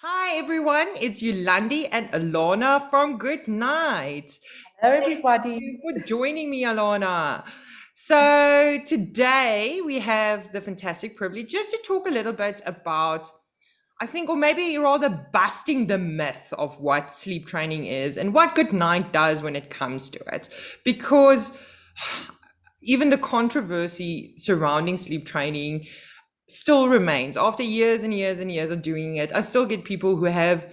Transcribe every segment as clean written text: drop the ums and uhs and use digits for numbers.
Hi everyone, it's Yolandi and Alana from Good Night. Hello, Thank you everybody. for joining me, Alana. So today we have the fantastic privilege just to talk a little bit about, I think, or maybe rather busting the myth of what sleep training is and what Good Night does when it comes to it. Because even the controversy surrounding sleep training still remains after years and years and years of doing it. I still get people who have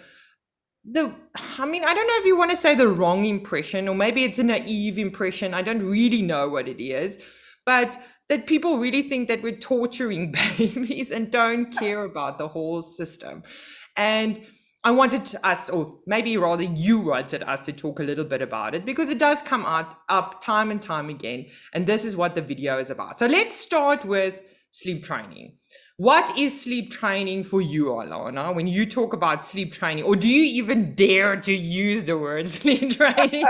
the I mean, I don't know if you want to say the wrong impression, or maybe it's a naive impression. I don't really know what it is, but that people really think that we're torturing babies and don't care about the whole system. And I wanted us, or maybe rather you wanted us to talk a little bit about it because it does come up time and time again. And this is what the video is about. So let's start with sleep training. What is sleep training for you, Alana, when you talk about sleep training, or do you even dare to use the word sleep training?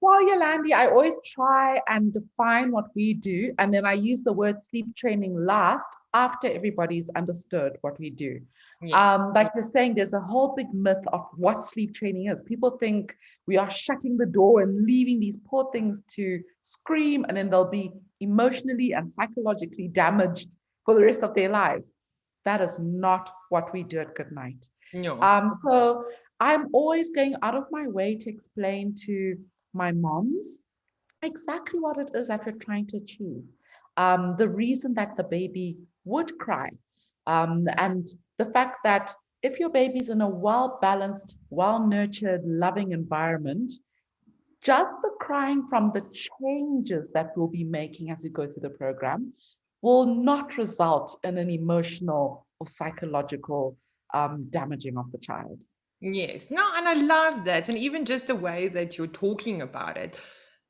Well, Yolandi, I always try and define what we do, and then I use the word sleep training last after everybody's understood what we do. Yes. Like you're saying, there's a whole big myth of what sleep training is. People think we are shutting the door and leaving these poor things to scream, and then they'll be emotionally and psychologically damaged for the rest of their lives. That is not what we do at Good Night. No. So I'm always going out of my way to explain to my moms exactly what it is that we're trying to achieve. The reason that the baby would cry, and the fact that if your baby's in a well balanced, well nurtured, loving environment, just the crying from the changes that we'll be making as we go through the program will not result in an emotional or psychological damaging of the child. Yes. No, and I love that. And even just the way that you're talking about it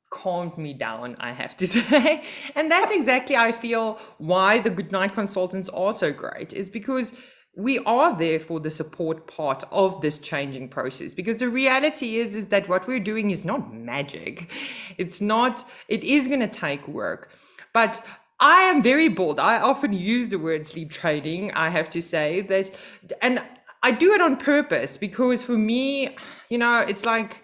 calmed me down, I have to say. And that's exactly, I feel, why the Goodnight Consultants are so great, is because we are there for the support part of this changing process. Because the reality is that what we're doing is not magic. It's not, it is going to take work. But I am very bold. I often use the word sleep training, I have to say that, and I do it on purpose because for me, it's like,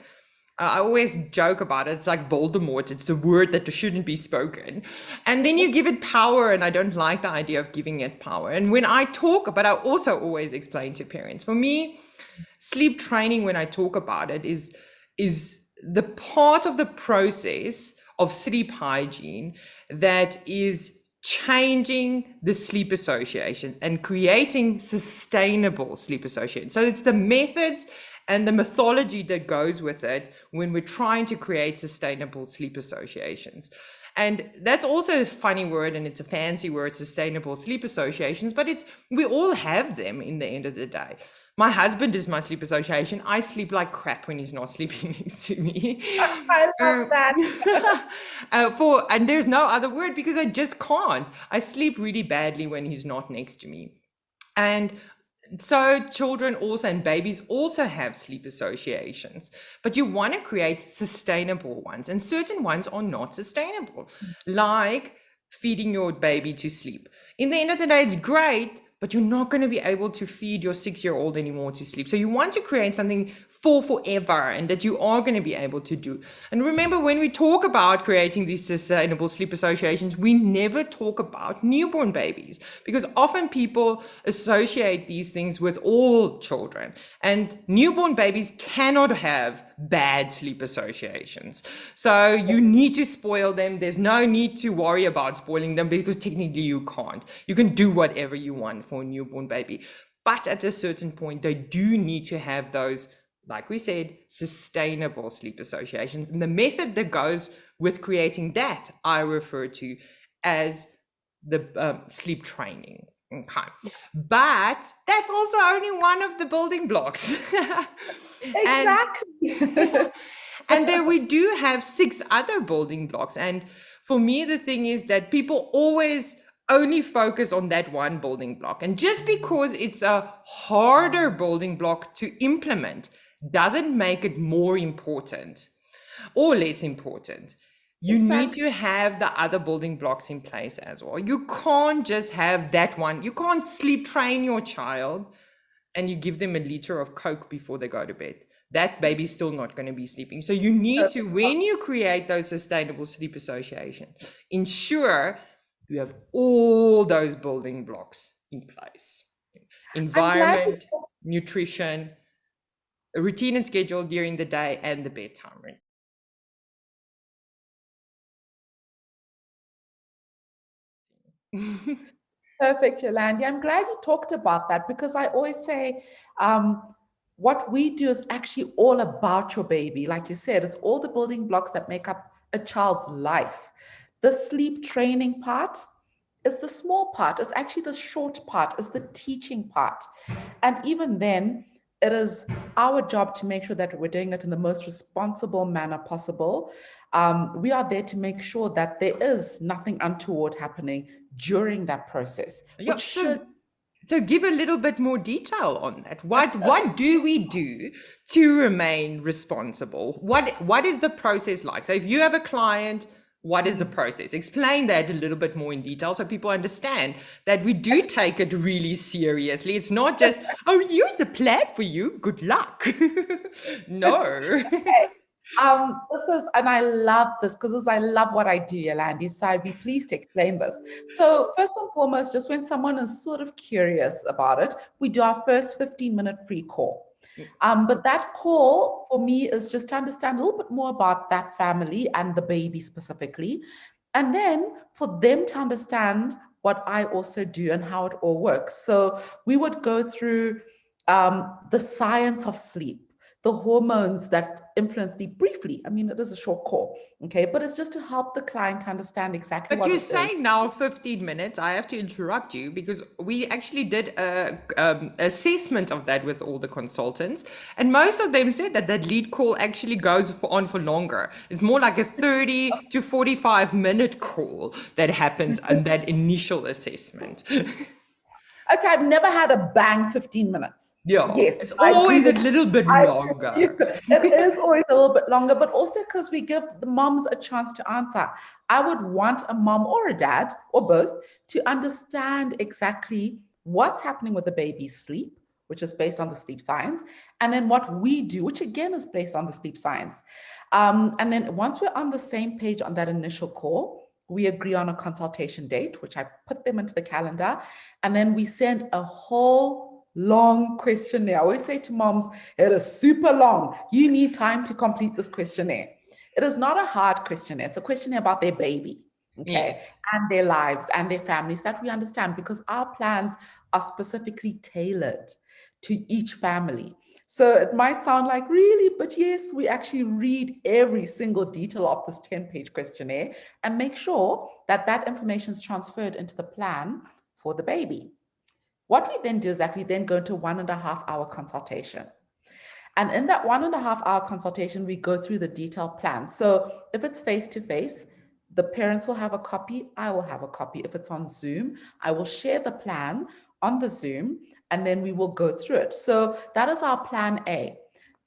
I always joke about it. It's like Voldemort. It's a word that shouldn't be spoken. And then you give it power, and I don't like the idea of giving it power. And when I talk, but I also always explain to parents, for me, sleep training, when I talk about it, is the part of the process of sleep hygiene that is changing the sleep association and creating sustainable sleep association. So it's the methods and the mythology that goes with it when we're trying to create sustainable sleep associations. And that's also a funny word, and it's a fancy word, sustainable sleep associations, but we all have them in the end of the day. My husband is my sleep association. I sleep like crap when he's not sleeping next to me. I love Um, that. and there's no other word because I just can't. I sleep really badly when he's not next to me. And so children also and babies also have sleep associations, but you want to create sustainable ones, and certain ones are not sustainable, like feeding your baby to sleep. In the end of the day, it's great, but you're not going to be able to feed your 6-year-old anymore to sleep. So you want to create something for forever and that you are going to be able to do. And remember, when we talk about creating these sustainable sleep associations, we never talk about newborn babies because often people associate these things with all children. And newborn babies cannot have bad sleep associations. So you need to spoil them. There's no need to worry about spoiling them because technically you can't. You can do whatever you want for a newborn baby. But at a certain point, they do need to have those, like we said, sustainable sleep associations. And the method that goes with creating that, I refer to as the sleep training. Okay. But that's also only one of the building blocks. and Exactly. and then we do have 6 other building blocks. And for me, the thing is that people always only focus on that one building block. And just because it's a harder building block to implement doesn't make it more important or less important. You need Exactly. to have the other building blocks in place as well. You can't just have that one. You can't sleep train your child and you give them a liter of Coke before they go to bed. That baby's still not going to be sleeping. So you need to, when you create those sustainable sleep associations, ensure you have all those building blocks in place. I'm glad you Environment, nutrition, a routine and schedule during the day, and the bedtime routine. Perfect, Yolandi. I'm glad you talked about that because I always say what we do is actually all about your baby. Like you said, it's all the building blocks that make up a child's life. The sleep training part is the small part, it's actually the short part, is the teaching part. And even then, it is our job to make sure that we're doing it in the most responsible manner possible. We are there to make sure that there is nothing untoward happening during that process, Yeah, which should. so give a little bit more detail on that. What do we do to remain responsible? What is the process like? So if you have a client, what is the process? Explain that a little bit more in detail so people understand that we do take it really seriously. It's not just, oh, here's a plan for you. Good luck. No. This is, and I love this because I love what I do, Yolandi. So I'd be pleased to explain this. So, first and foremost, just when someone is sort of curious about it, we do our first 15-minute free call. But that call for me is just to understand a little bit more about that family and the baby specifically. And then for them to understand what I also do and how it all works. So we would go through the science of sleep, the hormones that influence sleep briefly. I mean, it is a short call, okay, but it's just to help the client understand exactly But what you're it is. saying now 15 minutes. I have to interrupt you because we actually did a assessment of that with all the consultants, and most of them said that that lead call actually goes on for longer. It's more like a 30 to 45-minute call that happens on that initial assessment. Okay, I've never had a bang 15 minutes. Yeah, Yes, it's I agree always a with little bit I agree with you. longer. It is always a little bit longer, but also because we give the moms a chance to answer. I would want a mom or a dad or both to understand exactly what's happening with the baby's sleep, which is based on the sleep science, and then what we do, which again is based on the sleep science. And then once we're on the same page on that initial call, we agree on a consultation date, which I put them into the calendar, and then we send a whole long questionnaire. I always say to moms, it is super long. You need time to complete this questionnaire. It is not a hard questionnaire. It's a questionnaire about their baby, okay, Yes. and their lives and their families that we understand because our plans are specifically tailored to each family. So it might sound like really, but yes, we actually read every single detail of this 10-page questionnaire and make sure that that information is transferred into the plan for the baby. What we then do is that we then go into 1.5 hour consultation. And in that 1.5 hour consultation, we go through the detailed plan. So if it's face to face, the parents will have a copy, I will have a copy. If it's on Zoom, I will share the plan on the Zoom and then we will go through it. So that is our plan A.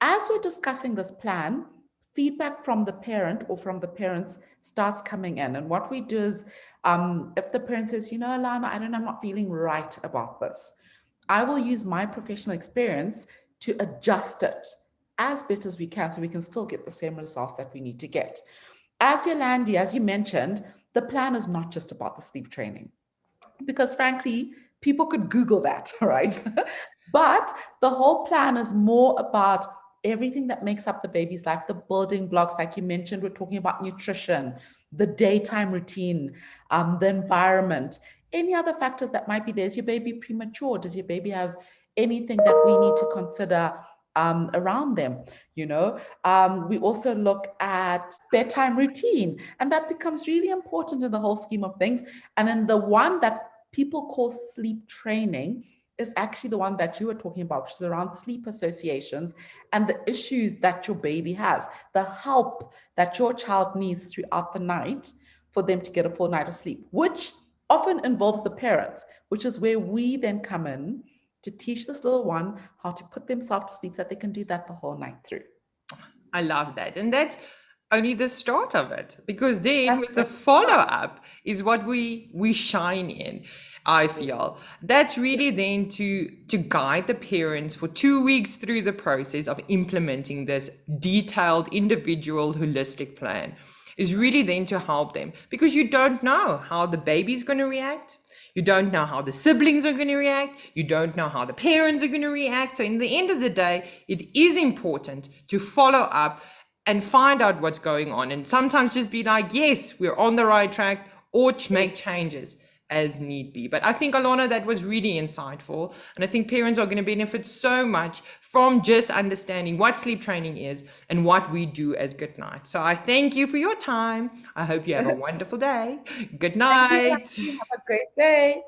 As we're discussing this plan, feedback from the parent or from the parents starts coming in. And what we do is, if the parent says, you know, Alana, I'm not feeling right about this, I will use my professional experience to adjust it as best as we can so we can still get the same results that we need to get. As Yolandi, as you mentioned, the plan is not just about the sleep training because frankly, people could Google that, right? But the whole plan is more about everything that makes up the baby's life, the building blocks, like you mentioned, we're talking about nutrition, the daytime routine, the environment, any other factors that might be there. Is your baby premature? Does your baby have anything that we need to consider around them? You know, we also look at bedtime routine, and that becomes really important in the whole scheme of things. And then the one that people call sleep training is actually the one that you were talking about, which is around sleep associations and the issues that your baby has, the help that your child needs throughout the night for them to get a full night of sleep, which often involves the parents, which is where we then come in to teach this little one how to put themselves to sleep so that they can do that the whole night through. I love that. And that's only the start of it, because then That's with the it. follow up is what we shine in. I feel that's really then to guide the parents for 2 weeks through the process of implementing this detailed individual holistic plan, is really then to help them, because you don't know how the baby's going to react. You don't know how the siblings are going to react. You don't know how the parents are going to react. So, in the end of the day, it is important to follow up and find out what's going on. And sometimes just be like, yes, we're on the right track, or make changes as need be. But I think, Alana, that was really insightful. And I think parents are going to benefit so much from just understanding what sleep training is and what we do as Good Night. So I thank you for your time. I hope you have a wonderful day. Good Thank you, night. Jackie. Have a great day.